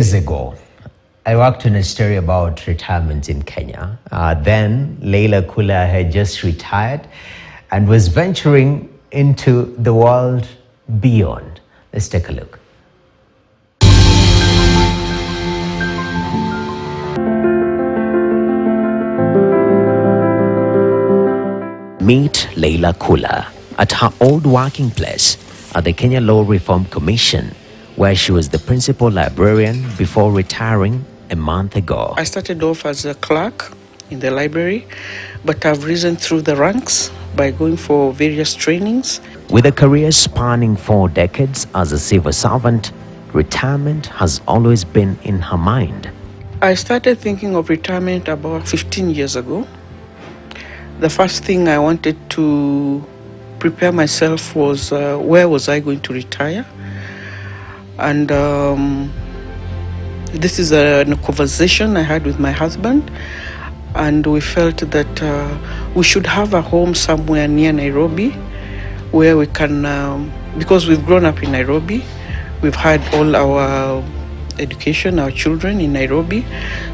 Years ago, I worked on a story about retirement in Kenya. Then Leila Kula had just retired and was venturing into the world beyond. Let's take a look. Meet Leila Kula at her old working place at the Kenya Law Reform Commission, where she was the principal librarian before retiring a month ago. I started off as a clerk in the library, but I've risen through the ranks by going for various trainings. With a career spanning 4 decades as a civil servant, retirement has always been in her mind. I started thinking of retirement about 15 years ago. The first thing I wanted to prepare myself was where was I going to retire? And this is a conversation I had with my husband, and we felt that we should have a home somewhere near Nairobi where we can, because we've grown up in Nairobi, we've had all our education, our children in Nairobi,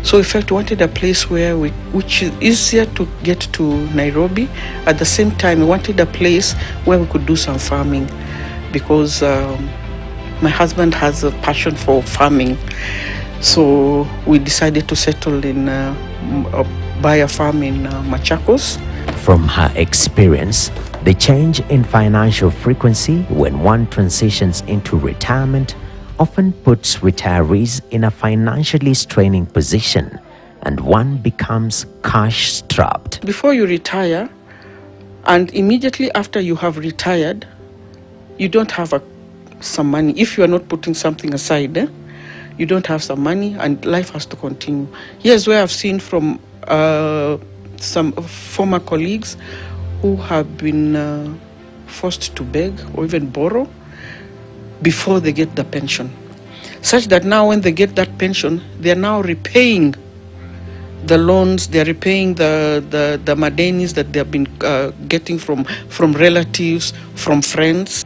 so we felt we wanted a place which is easier to get to Nairobi. At the same time, we wanted a place where we could do some farming, because my husband has a passion for farming. So we decided to settle in, buy a farm in Machakos. From her experience, the change in financial frequency when one transitions into retirement often puts retirees in a financially straining position, and one becomes cash-strapped. Before you retire, and immediately after you have retired, you don't have some money. If you are not putting something aside, you don't have some money, and life has to continue. Here's where I've seen from some former colleagues who have been forced to beg or even borrow before they get the pension, such that now when they get that pension, they are now repaying the loans, they are repaying the madenis that they have been getting from relatives, from friends.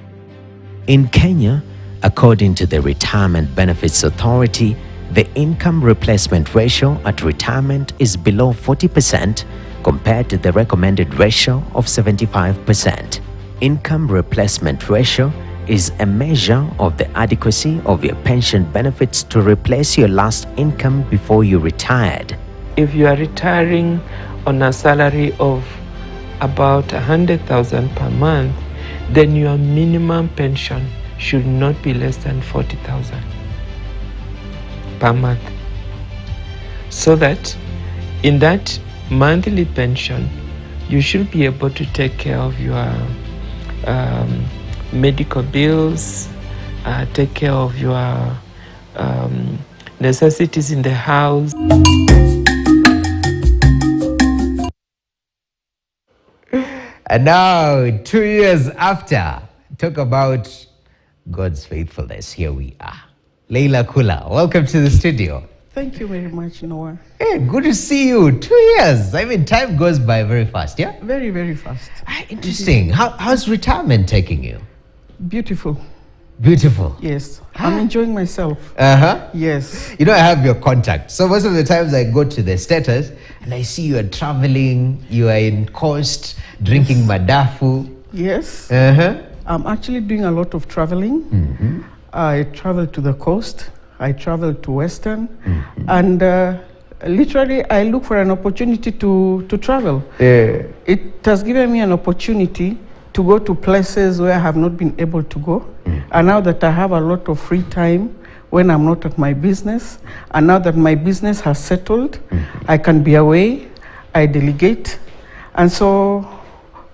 In Kenya, according to the Retirement Benefits Authority, the income replacement ratio at retirement is below 40% compared to the recommended ratio of 75%. Income replacement ratio is a measure of the adequacy of your pension benefits to replace your last income before you retired. If you are retiring on a salary of about 100,000 per month, then your minimum pension should not be less than 40,000 per month, so that in that monthly pension you should be able to take care of your medical bills, take care of your necessities in the house. And now, 2 years after, talk about God's faithfulness. Here we are. Leila Kula, welcome to the studio. Thank you very much, Noah. Hey, good to see you. 2 years. I mean, time goes by very fast, yeah? Very, very fast. Interesting. How's retirement taking you? Beautiful. Beautiful. Yes. I'm enjoying myself. Uh-huh. Yes. You know, I have your contact. So most of the times I go to the status and I see you are traveling, you are in Coast, drinking madafu. Yes. Uh-huh. I'm actually doing a lot of traveling. Mm-hmm. I travel to the coast, I travel to Western, and literally I look for an opportunity to travel. Yeah. It has given me an opportunity to go to places where I have not been able to go. And now that I have a lot of free time when I'm not at my business, and now that my business has settled, I can be away, I delegate, and so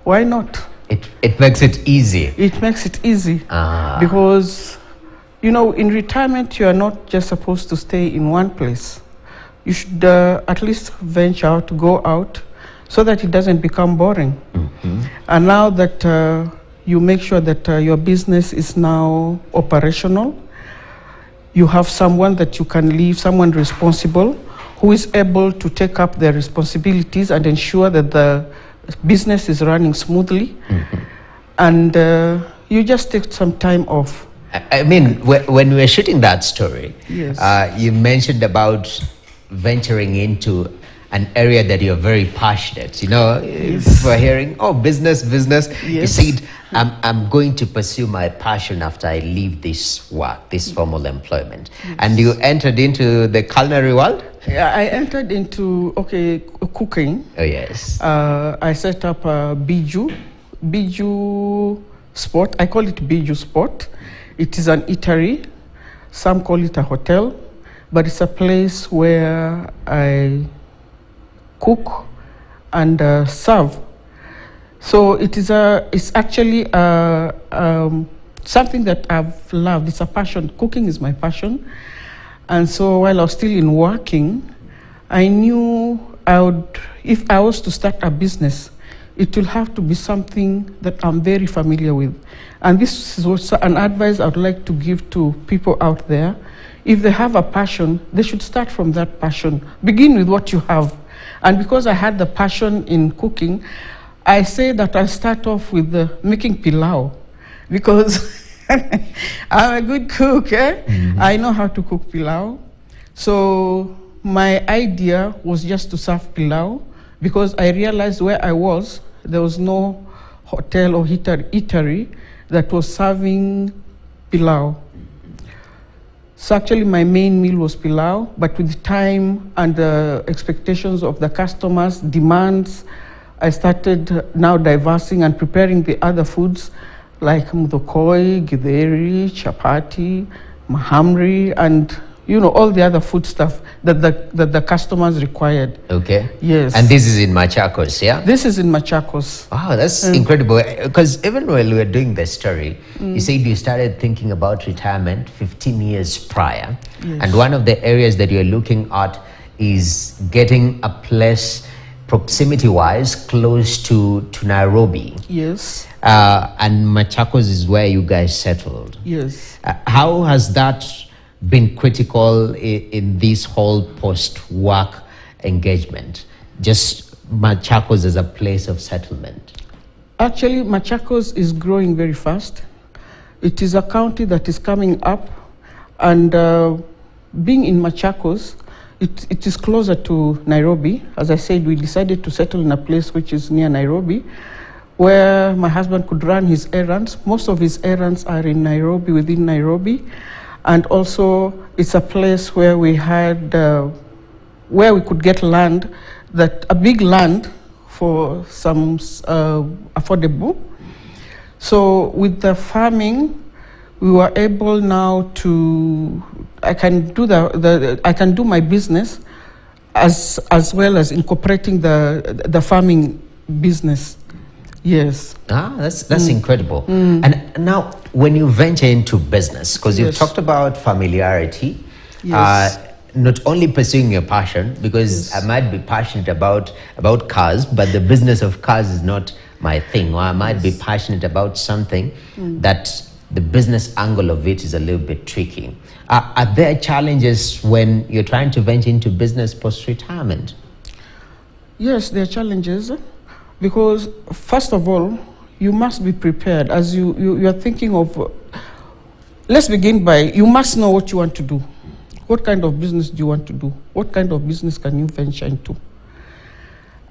why not? It makes it easy. It makes it easy because, you know, in retirement, you are not just supposed to stay in one place. You should at least venture out, go out, so that it doesn't become boring. And now that you make sure that your business is now operational, you have someone that you can leave, someone responsible, who is able to take up their responsibilities and ensure that the business is running smoothly. And you just take some time off I mean, when we were shooting that story, Yes. You mentioned about venturing into an area that you're very passionate. You know, if we're hearing, oh, business. You Yes. said, I'm going to pursue my passion after I leave this work, this formal employment. And you entered into the culinary world? Yeah, I entered into cooking. Oh, yes. I set up a Biju Sport. I call it Biju Sport. It is an eatery. Some call it a hotel, but it's a place where I cook and serve. So it's actually something that I've loved. It's a passion. Cooking is my passion. And so while I was still in working, I knew if I was to start a business, it will have to be something that I'm very familiar with. And this is also an advice I would like to give to people out there. If they have a passion, they should start from that passion. Begin with what you have. And because I had the passion in cooking, I say that I start off with making pilau, because I'm a good cook. I know how to cook pilau. So my idea was just to serve pilau, because I realized where I was, there was no hotel or eatery that was serving pilau. So actually my main meal was pilau, but with time and the expectations of the customers' demands, I started now diversing and preparing the other foods like mudokoi, githeri, chapati, mahamri, and all the other food stuff that the customers required. Okay. Yes. And this is in Machakos, yeah? This is in Machakos. Wow, that's incredible. Because even while we were doing the story, you said you started thinking about retirement 15 years prior. Yes. And one of the areas that you're looking at is getting a place proximity-wise close to Nairobi. Yes. And Machakos is where you guys settled. Yes. How has that been critical in this whole post-work engagement? Just Machakos as a place of settlement. Actually, Machakos is growing very fast. It is a county that is coming up, and being in Machakos, it is closer to Nairobi. As I said, we decided to settle in a place which is near Nairobi, where my husband could run his errands. Most of his errands are in Nairobi, within Nairobi. And also, it's a place where we had, where we could get land, a big land for some affordable. So with the farming, we were able now to, I can do my business as well as incorporating the farming business. Yes. That's incredible. And now, when you venture into business, because you've talked about familiarity, not only pursuing your passion, because I might be passionate about cars, but the business of cars is not my thing, or I might be passionate about something that the business angle of it is a little bit tricky. Are there challenges when you're trying to venture into business post-retirement? Yes, there are challenges. Because first of all, you must be prepared. As you are thinking of, let's begin by, you must know what you want to do. What kind of business do you want to do? What kind of business can you venture into?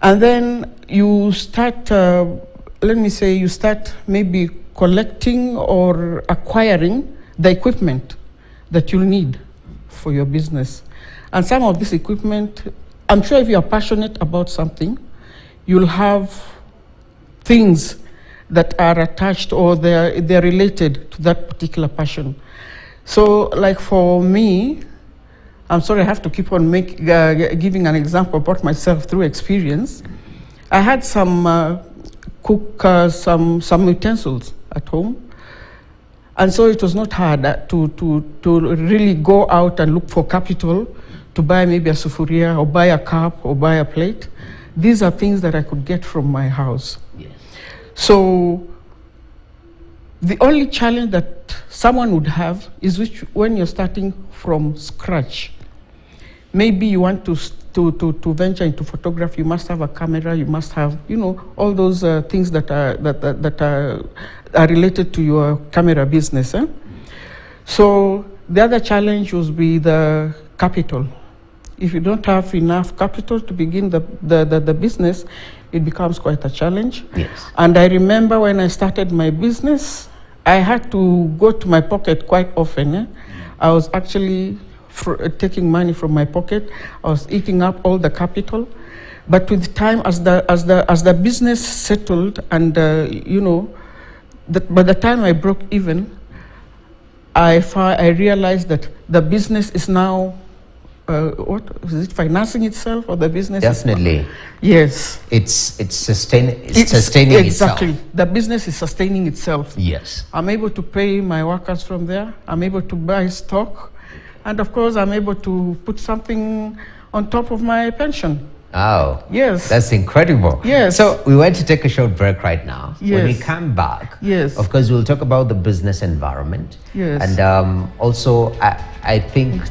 And then you start, let me say, you start maybe collecting or acquiring the equipment that you'll need for your business. And some of this equipment, I'm sure if you are passionate about something, you'll have things that are attached or they're related to that particular passion. So like for me, I'm sorry, I have to keep on giving an example about myself through experience. I had some some utensils at home. And so it was not hard to really go out and look for capital to buy maybe a sufuria or buy a cup or buy a plate. These are things that I could get from my house. Yes. So the only challenge that someone would have is when you're starting from scratch. Maybe you want to venture into photography, you must have a camera, you must have, all those things that are related to your camera business. So the other challenge would be the capital. If you don't have enough capital to begin the business, it becomes quite a challenge. Yes. And I remember when I started my business, I had to go to my pocket quite often. I was actually taking money from my pocket. I was eating up all the capital. But with time, as the business settled, and by the time I broke even, I realized that the business is now what is it, financing itself, or the business? Definitely. Yes. It's sustaining itself. Exactly. The business is sustaining itself. Yes. I'm able to pay my workers from there. I'm able to buy stock, and of course, I'm able to put something on top of my pension. Oh, yes. That's incredible. Yes. So we want to take a short break right now. Yes. When we come back, yes, of course, we'll talk about the business environment. Yes. And also, I think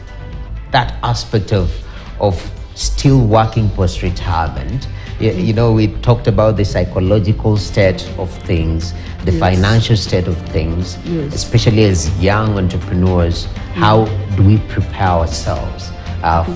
that aspect of still working post-retirement, you know, we talked about the psychological state of things, the yes, financial state of things, yes, especially as young entrepreneurs. How do we prepare ourselves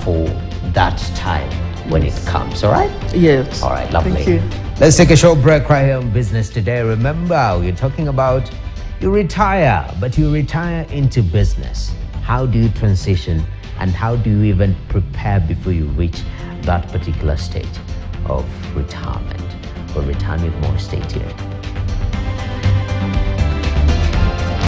for that time when it comes? All right? Yes. All right, lovely. Thank you. Let's take a short break right here on Business Today. Remember, we're talking about you retire, but you retire into business. How do you transition, and how do you even prepare before you reach that particular stage of retirement? We'll return with more. Stay tuned.